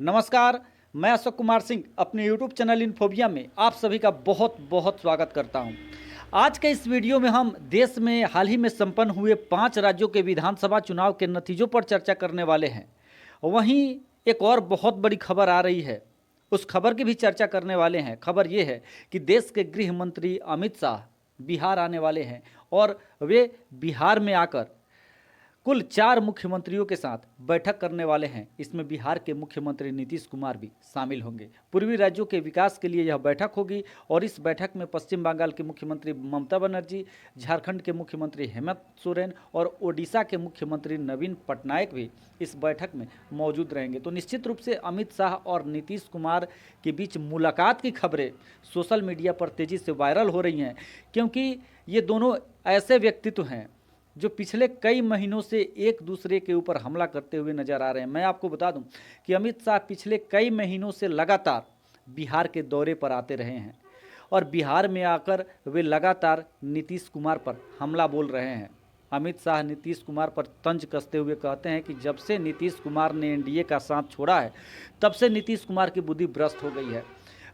नमस्कार, मैं अशोक कुमार सिंह अपने यूट्यूब चैनल इन्फोबिया में आप सभी का बहुत बहुत स्वागत करता हूं। आज के इस वीडियो में हम देश में हाल ही में संपन्न हुए 5 राज्यों के विधानसभा चुनाव के नतीजों पर चर्चा करने वाले हैं। वहीं एक और बहुत बड़ी खबर आ रही है, उस खबर की भी चर्चा करने वाले हैं। खबर ये है कि देश के गृह मंत्री अमित शाह बिहार आने वाले हैं और वे बिहार में आकर कुल 4 मुख्यमंत्रियों के साथ बैठक करने वाले हैं। इसमें बिहार के मुख्यमंत्री नीतीश कुमार भी शामिल होंगे। पूर्वी राज्यों के विकास के लिए यह बैठक होगी और इस बैठक में पश्चिम बंगाल के मुख्यमंत्री ममता बनर्जी, झारखंड के मुख्यमंत्री हेमंत सोरेन और ओडिशा के मुख्यमंत्री नवीन पटनायक भी इस बैठक में मौजूद रहेंगे। तो निश्चित रूप से अमित शाह और नीतीश कुमार के बीच मुलाकात की खबरें सोशल मीडिया पर तेज़ी से वायरल हो रही हैं, क्योंकि ये दोनों ऐसे व्यक्तित्व हैं जो पिछले कई महीनों से एक दूसरे के ऊपर हमला करते हुए नजर आ रहे हैं। मैं आपको बता दूं कि अमित शाह पिछले कई महीनों से लगातार बिहार के दौरे पर आते रहे हैं और बिहार में आकर वे लगातार नीतीश कुमार पर हमला बोल रहे हैं। अमित शाह नीतीश कुमार पर तंज कसते हुए कहते हैं कि जब से नीतीश कुमार ने एनडीए का साथ छोड़ा है, तब से नीतीश कुमार की बुद्धि भ्रष्ट हो गई है।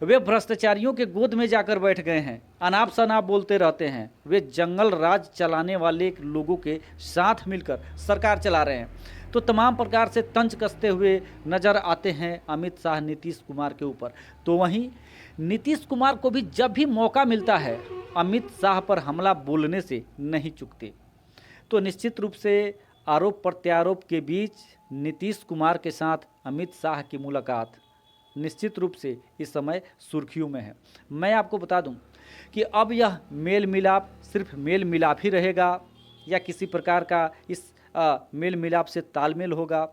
वे भ्रष्टाचारियों के गोद में जाकर बैठ गए हैं, अनाप शनाप बोलते रहते हैं। वे जंगल राज चलाने वाले लोगों के साथ मिलकर सरकार चला रहे हैं। तो तमाम प्रकार से तंज कसते हुए नजर आते हैं अमित शाह नीतीश कुमार के ऊपर। तो वहीं नीतीश कुमार को भी जब भी मौका मिलता है, अमित शाह पर हमला बोलने से नहीं चूकते। तो निश्चित रूप से आरोप प्रत्यारोप के बीच नीतीश कुमार के साथ अमित शाह की मुलाकात निश्चित रूप से इस समय सुर्खियों में है। मैं आपको बता दूं कि अब यह मेल मिलाप सिर्फ मेल मिलाप ही रहेगा या किसी प्रकार का इस मेल मिलाप से तालमेल होगा।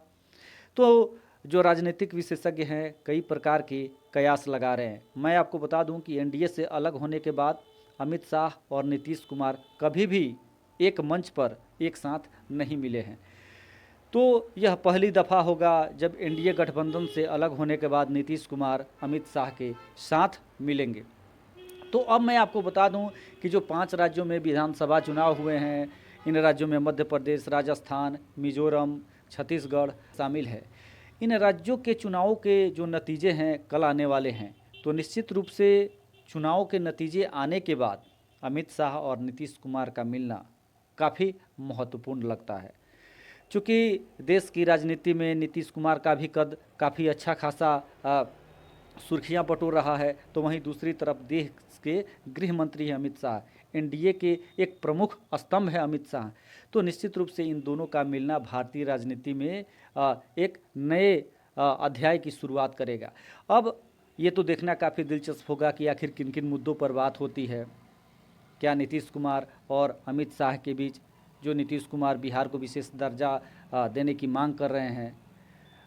तो जो राजनीतिक विशेषज्ञ हैं कई प्रकार के कयास लगा रहे हैं। मैं आपको बता दूं कि एनडीए से अलग होने के बाद अमित शाह और नीतीश कुमार कभी भी एक मंच पर एक साथ नहीं मिले हैं। तो यह पहली दफ़ा होगा जब एनडीए गठबंधन से अलग होने के बाद नीतीश कुमार अमित शाह के साथ मिलेंगे। तो अब मैं आपको बता दूं कि जो 5 राज्यों में विधानसभा चुनाव हुए हैं, इन राज्यों में मध्य प्रदेश, राजस्थान, मिजोरम, छत्तीसगढ़ शामिल है। इन राज्यों के चुनावों के जो नतीजे हैं कल आने वाले हैं। तो निश्चित रूप से चुनाव के नतीजे आने के बाद अमित शाह और नीतीश कुमार का मिलना काफ़ी महत्वपूर्ण लगता है। चूँकि देश की राजनीति में नीतीश कुमार का भी कद काफ़ी अच्छा खासा सुर्खियां बटोर रहा है, तो वहीं दूसरी तरफ देश के गृह मंत्री हैं अमित शाह, एनडीए के एक प्रमुख स्तंभ है अमित शाह। तो निश्चित रूप से इन दोनों का मिलना भारतीय राजनीति में एक नए अध्याय की शुरुआत करेगा। अब ये तो देखना काफ़ी दिलचस्प होगा कि आखिर किन किन मुद्दों पर बात होती है। क्या नीतीश कुमार और अमित शाह के बीच, जो नीतीश कुमार बिहार को विशेष दर्जा देने की मांग कर रहे हैं,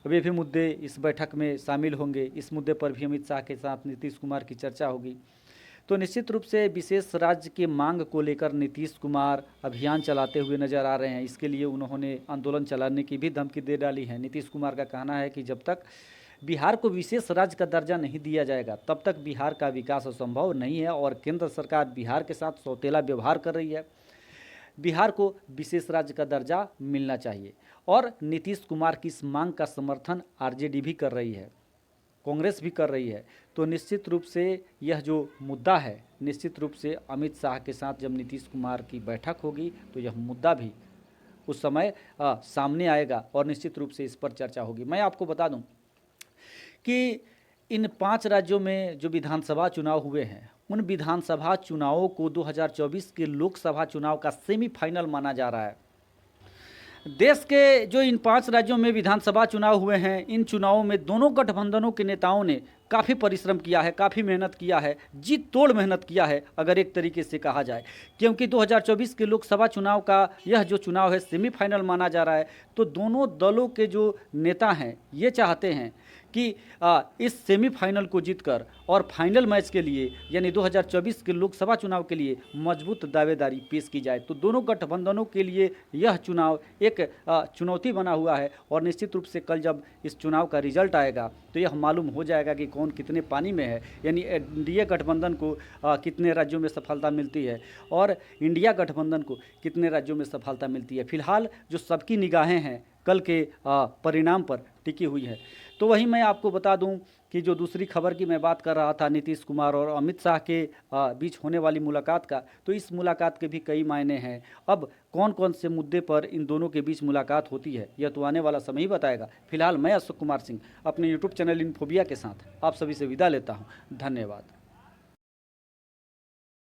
वे भी मुद्दे इस बैठक में शामिल होंगे। इस मुद्दे पर भी अमित शाह के साथ नीतीश कुमार की चर्चा होगी। तो निश्चित रूप से विशेष राज्य के मांग को लेकर नीतीश कुमार अभियान चलाते हुए नजर आ रहे हैं। इसके लिए उन्होंने आंदोलन चलाने की भी धमकी दे डाली है। नीतीश कुमार का कहना है कि जब तक बिहार को विशेष राज्य का दर्जा नहीं दिया जाएगा, तब तक बिहार का विकास असंभव नहीं है और केंद्र सरकार बिहार के साथ सौतेला व्यवहार कर रही है। बिहार को विशेष राज्य का दर्जा मिलना चाहिए और नीतीश कुमार की इस मांग का समर्थन आरजेडी भी कर रही है, कांग्रेस भी कर रही है। तो निश्चित रूप से यह जो मुद्दा है, निश्चित रूप से अमित शाह के साथ जब नीतीश कुमार की बैठक होगी तो यह मुद्दा भी उस समय सामने आएगा और निश्चित रूप से इस पर चर्चा होगी। मैं आपको बता दूं कि इन 5 राज्यों में जो विधानसभा चुनाव हुए हैं, उन विधानसभा चुनावों को 2024 के लोकसभा चुनाव का सेमीफाइनल माना जा रहा है। देश के जो इन 5 राज्यों में विधानसभा चुनाव हुए हैं, इन चुनावों में दोनों गठबंधनों के नेताओं ने काफ़ी परिश्रम किया है, काफ़ी मेहनत किया है, जी तोड़ मेहनत किया है अगर एक तरीके से कहा जाए। क्योंकि 2024 के लोकसभा चुनाव का यह जो चुनाव है सेमीफाइनल माना जा रहा है। तो दोनों दलों के जो नेता हैं ये चाहते हैं कि इस सेमीफाइनल को जीतकर और फाइनल मैच के लिए यानी 2024 के लोकसभा चुनाव के लिए मजबूत दावेदारी पेश की जाए। तो दोनों गठबंधनों के लिए यह चुनाव एक चुनौती बना हुआ है और निश्चित रूप से कल जब इस चुनाव का रिजल्ट आएगा तो यह मालूम हो जाएगा कि कौन कितने पानी में है, यानी एनडीए गठबंधन को कितने राज्यों में सफलता मिलती है और इंडिया गठबंधन को कितने राज्यों में सफलता मिलती है। फिलहाल जो सबकी निगाहें हैं कल के परिणाम पर टिकी हुई है। तो वहीं मैं आपको बता दूं कि जो दूसरी खबर की मैं बात कर रहा था नीतीश कुमार और अमित शाह के बीच होने वाली मुलाकात का, तो इस मुलाकात के भी कई मायने हैं। अब कौन कौन से मुद्दे पर इन दोनों के बीच मुलाकात होती है यह तो आने वाला समय ही बताएगा। फिलहाल मैं अशोक कुमार सिंह अपने यूट्यूब चैनल इन्फोबिया के साथ आप सभी से विदा लेता हूँ। धन्यवाद।